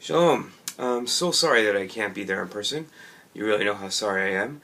Shalom. I'm so sorry that I can't be there in person. You really know how sorry I am.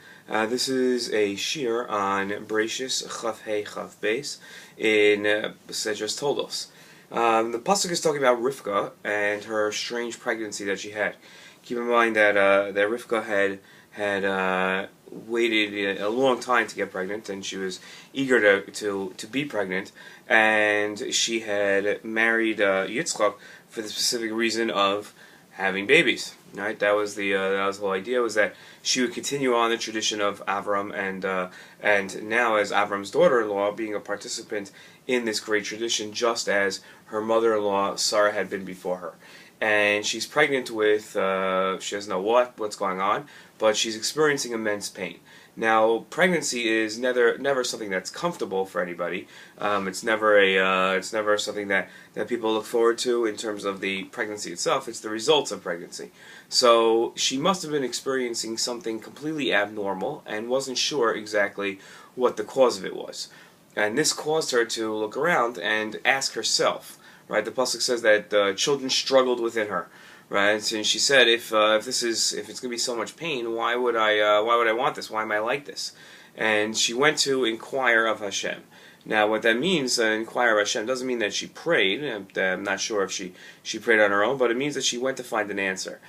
This is a shiur on Bereshis Chaf Hey Chaf Beis in Sedras Toldos. The pasuk is talking about Rivka and her strange pregnancy that she had. Keep in mind that that Rivka had waited a long time to get pregnant, and she was eager to be pregnant, and she had married Yitzchak for the specific reason of having babies. Right, that was the whole idea, was that she would continue on the tradition of Avram, and now as Avram's daughter-in-law, being a participant in this great tradition, just as her mother-in-law Sarah had been before her. And she's pregnant with, she doesn't know what's going on, but she's experiencing immense pain. Now, pregnancy is never something that's comfortable for anybody. It's never something that people look forward to in terms of the pregnancy itself. It's the results of pregnancy. So she must have been experiencing something completely abnormal and wasn't sure exactly what the cause of it was. And this caused her to look around and ask herself. Right, the pasuk says that children struggled within her. Right, and she said, if it's going to be so much pain, why would I want this? Why am I like this? And she went to inquire of Hashem. Now, what that means, inquire of Hashem, doesn't mean that she prayed. I'm not sure if she prayed on her own, but it means that she went to find an answer.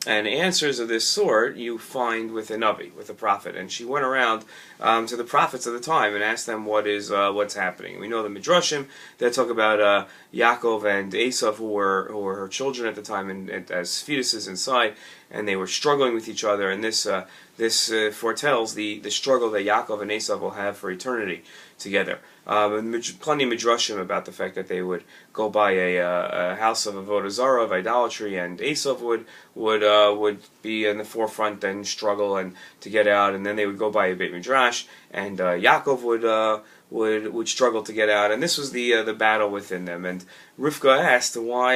And answers of this sort you find with a Navi, with a prophet. And she went around to the prophets of the time and asked them what's happening. We know the Midrashim that talk about Yaakov and Esav, who were her children at the time, and as fetuses inside, and they were struggling with each other. And this foretells the struggle that Yaakov and Esav will have for eternity together. And plenty of midrashim about the fact that they would go by a house of avodah zarah, of idolatry, and Esav would be in the forefront and struggle and to get out, and then they would go by a beit midrash, and Yaakov would struggle to get out, and this was the battle within them. And Rivka asked, why,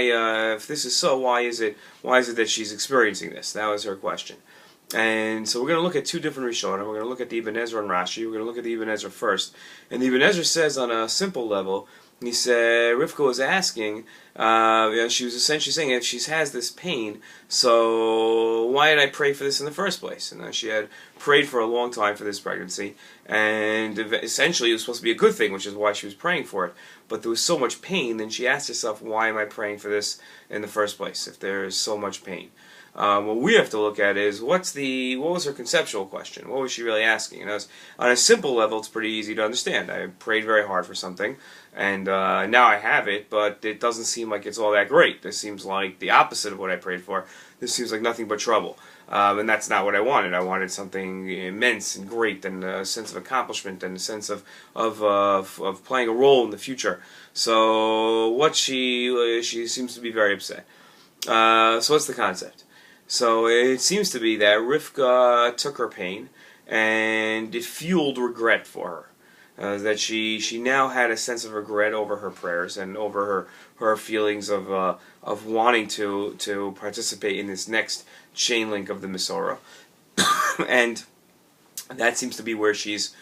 if this is so, why is it that she's experiencing this? That was her question. And so we're going to look at two different Rishonim. We're going to look at the Ibn Ezra and Rashi. We're going to look at the Ibn Ezra first. And the Ibn Ezra says on a simple level, he said, Rivka was asking, she was essentially saying, if she has this pain, so why did I pray for this in the first place? And she had prayed for a long time for this pregnancy, and essentially it was supposed to be a good thing, which is why she was praying for it. But there was so much pain, then she asked herself, why am I praying for this in the first place, if there is so much pain? What we have to look at is what was her conceptual question? What was she really asking? And on a simple level, it's pretty easy to understand. I prayed very hard for something, and now I have it, but it doesn't seem like it's all that great. This seems like the opposite of what I prayed for. This seems like nothing but trouble, and that's not what I wanted. I wanted something immense and great, and a sense of accomplishment, and a sense of playing a role in the future. So what she seems to be very upset. So what's the concept? So it seems to be that Rivka took her pain, and it fueled regret for her. That she now had a sense of regret over her prayers and over her feelings of wanting to participate in this next chain link of the Masorah, and that seems to be where she's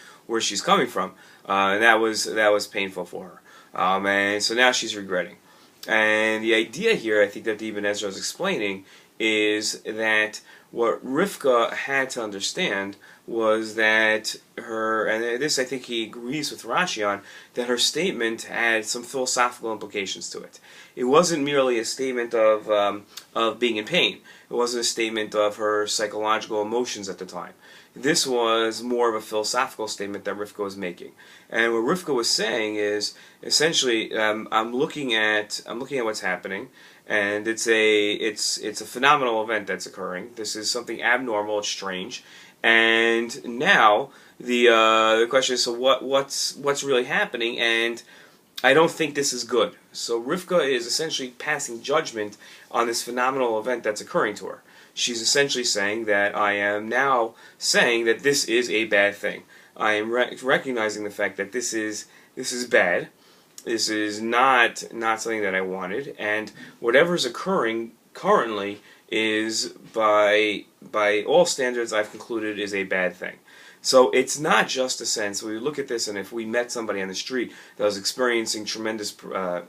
coming from. And that was painful for her, and so now she's regretting. And the idea here, I think, that the Ibn Ezra is explaining is that what Rivka had to understand was that and this I think he agrees with Rashi on, that her statement had some philosophical implications to it. It wasn't merely a statement of being in pain. It wasn't a statement of her psychological emotions at the time. This was more of a philosophical statement that Rivka was making. And what Rivka was saying is, essentially, I'm looking at what's happening, and it's a phenomenal event that's occurring. This is something abnormal, it's strange. And now the question is, so what's really happening? And I don't think this is good. So Rivka is essentially passing judgment on this phenomenal event that's occurring to her. She's essentially saying that I am now saying that this is a bad thing. I am recognizing the fact that this is bad. This is not something that I wanted, and whatever is occurring currently is by all standards I've concluded is a bad thing. So it's not just a sense. We look at this, and if we met somebody on the street that was experiencing tremendous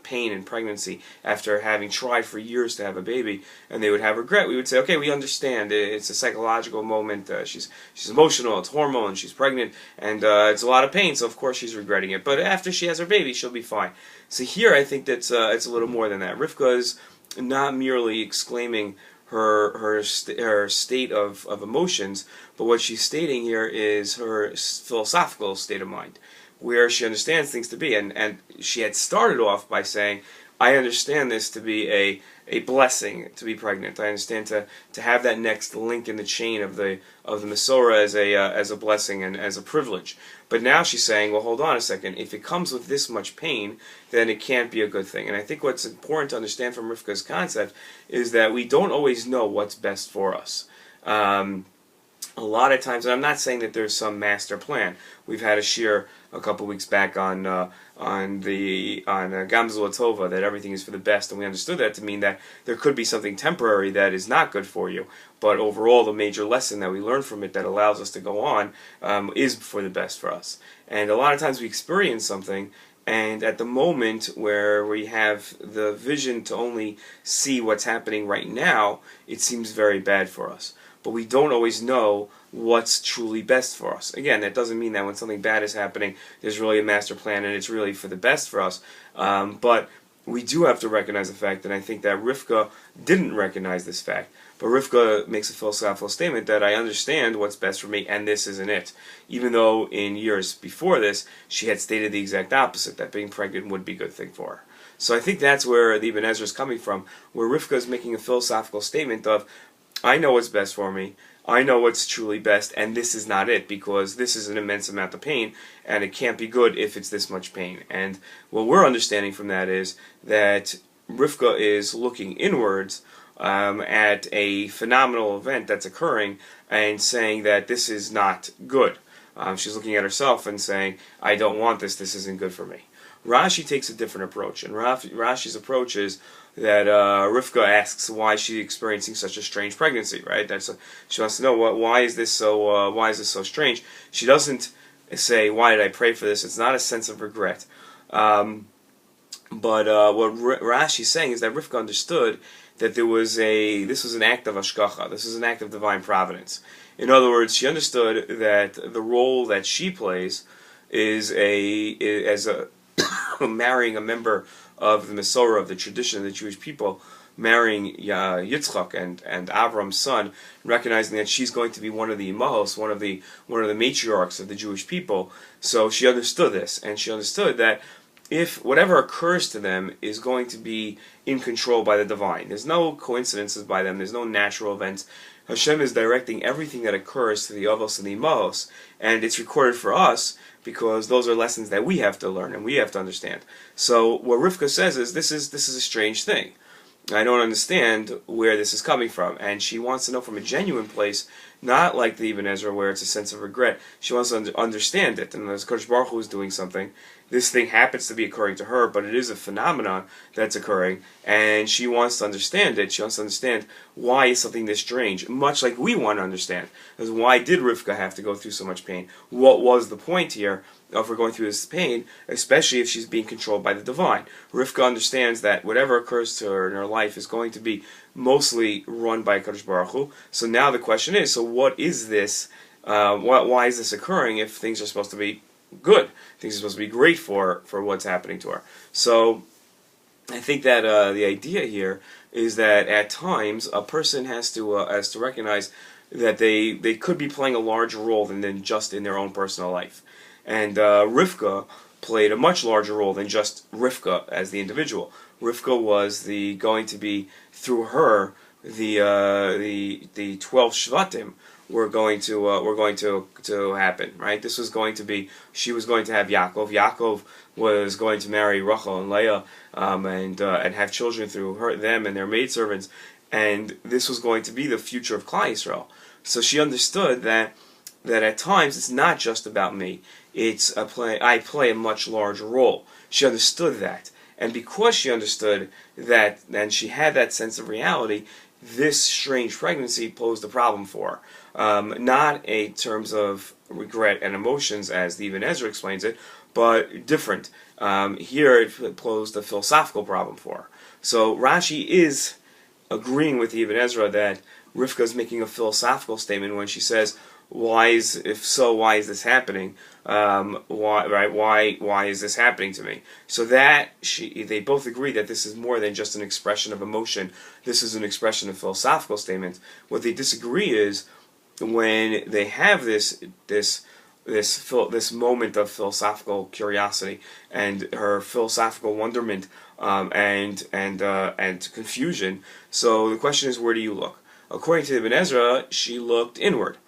pain in pregnancy after having tried for years to have a baby, and they would have regret, we would say, okay, we understand. It's a psychological moment. She's emotional. It's hormone. She's pregnant, and it's a lot of pain. So of course she's regretting it. But after she has her baby, she'll be fine. So here, I think that's it's a little more than that. Rivka is not merely exclaiming her state of emotions, but what she's stating here is her philosophical state of mind, where she understands things to be. And she had started off by saying, I understand this to be a blessing to be pregnant. I understand to have that next link in the chain of the Masorah as a blessing and as a privilege. But now she's saying, well, hold on a second. If it comes with this much pain, then it can't be a good thing. And I think what's important to understand from Rivka's concept is that we don't always know what's best for us. A lot of times, and I'm not saying that there's some master plan. We've had a shiur a couple weeks back on Gamzul Tova, that everything is for the best, and we understood that to mean that there could be something temporary that is not good for you, but overall the major lesson that we learn from it that allows us to go on is for the best for us. And a lot of times we experience something, and at the moment where we have the vision to only see what's happening right now, it seems very bad for us. But we don't always know what's truly best for us. Again, that doesn't mean that when something bad is happening, there's really a master plan and it's really for the best for us. But we do have to recognize the fact, and I think that Rivka didn't recognize this fact. But Rivka makes a philosophical statement that I understand what's best for me, and this isn't it. Even though in years before this, she had stated the exact opposite, that being pregnant would be a good thing for her. So I think that's where the Ibn Ezra is coming from, where Rivka is making a philosophical statement of, I know what's best for me, I know what's truly best, and this is not it, because this is an immense amount of pain, and it can't be good if it's this much pain. And what we're understanding from that is that Rivka is looking inwards at a phenomenal event that's occurring and saying that this is not good. She's looking at herself and saying, I don't want this, this isn't good for me. Rashi takes a different approach, and Rashi's approach is that Rivka asks why she's experiencing such a strange pregnancy. Right? She wants to know why is this so strange. She doesn't say, why did I pray for this? It's not a sense of regret. But what Rashi's saying is that Rivka understood that this was an act of hashgacha. This is an act of divine providence. In other words, she understood that the role that she plays is as marrying a member of the Masorah, of the tradition of the Jewish people, marrying Yitzchak and Avram's son, recognizing that she's going to be one of the imahos, one of the matriarchs of the Jewish people. So she understood this, and she understood that if whatever occurs to them is going to be in control by the divine, there's no coincidences by them, there's no natural events. Hashem is directing everything that occurs to the avos and the imahos, and it's recorded for us because those are lessons that we have to learn and we have to understand. So what Rivka says is, this is a strange thing. I don't understand where this is coming from, and she wants to know from a genuine place, not like the Ibn Ezra where it's a sense of regret. She wants to understand it, and as Kodesh Baruch Hu is doing something, this thing happens to be occurring to her, but it is a phenomenon that's occurring, and she wants to understand it. She wants to understand why is something this strange, much like we want to understand. Because why did Rivka have to go through so much pain? What was the point here of her going through this pain, especially if she's being controlled by the divine? Rivka understands that whatever occurs to her in her life is going to be mostly run by Kadosh Baruch Hu. So now the question is, so what is this? Why is this occurring if things are supposed to be good? Things are supposed to be great for what's happening to her. So I think that the idea here is that at times a person has to recognize that they could be playing a larger role than just in their own personal life. And Rivka played a much larger role than just Rivka as the individual. Rivka was going to be, through her, the 12 Shvatim were going to happen, right? This was going to be, she was going to have Yaakov. Yaakov was going to marry Rachel and Leah and have children through them and their maidservants, and this was going to be the future of Klal Yisrael. So she understood that at times it's not just about me. I play a much larger role. She understood that. And because she understood that, and she had that sense of reality, this strange pregnancy posed a problem for her. Not in terms of regret and emotions, as the Ibn Ezra explains it, but different. Here it posed a philosophical problem for her. So Rashi is agreeing with Ibn Ezra that Rivka is making a philosophical statement when she says, why is this happening? Why is this happening to me? So that they both agree that this is more than just an expression of emotion. This is an expression of philosophical statement. What they disagree is when they have this moment of philosophical curiosity and her philosophical wonderment and confusion. So the question is, where do you look? According to Ibn Ezra, she looked inward.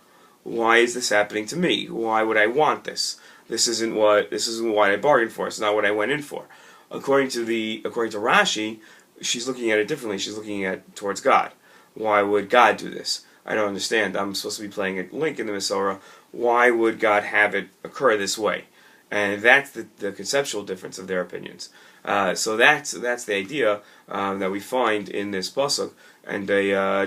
Why is this happening to me? Why would I want this? This isn't what I bargained for. It's not what I went in for. According to Rashi, she's looking at it differently. She's looking at towards God. Why would God do this? I don't understand. I'm supposed to be playing a link in the Masorah. Why would God have it occur this way? And that's the conceptual difference of their opinions. So that's the idea that we find in this pasuk, and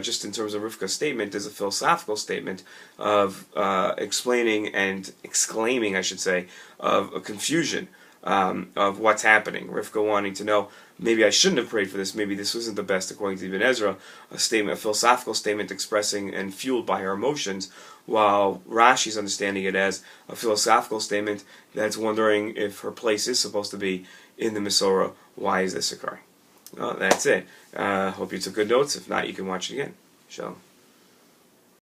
just in terms of Rivka's statement, is a philosophical statement of explaining and exclaiming, I should say, of a confusion of what's happening. Rivka wanting to know, maybe I shouldn't have prayed for this. Maybe this wasn't the best, according to Ibn Ezra. A philosophical statement expressing and fueled by her emotions, while Rashi's understanding it as a philosophical statement that's wondering if her place is supposed to be in the Masorah. Why is this occurring? Well, that's it. Hope you took good notes. If not, you can watch it again. Shalom.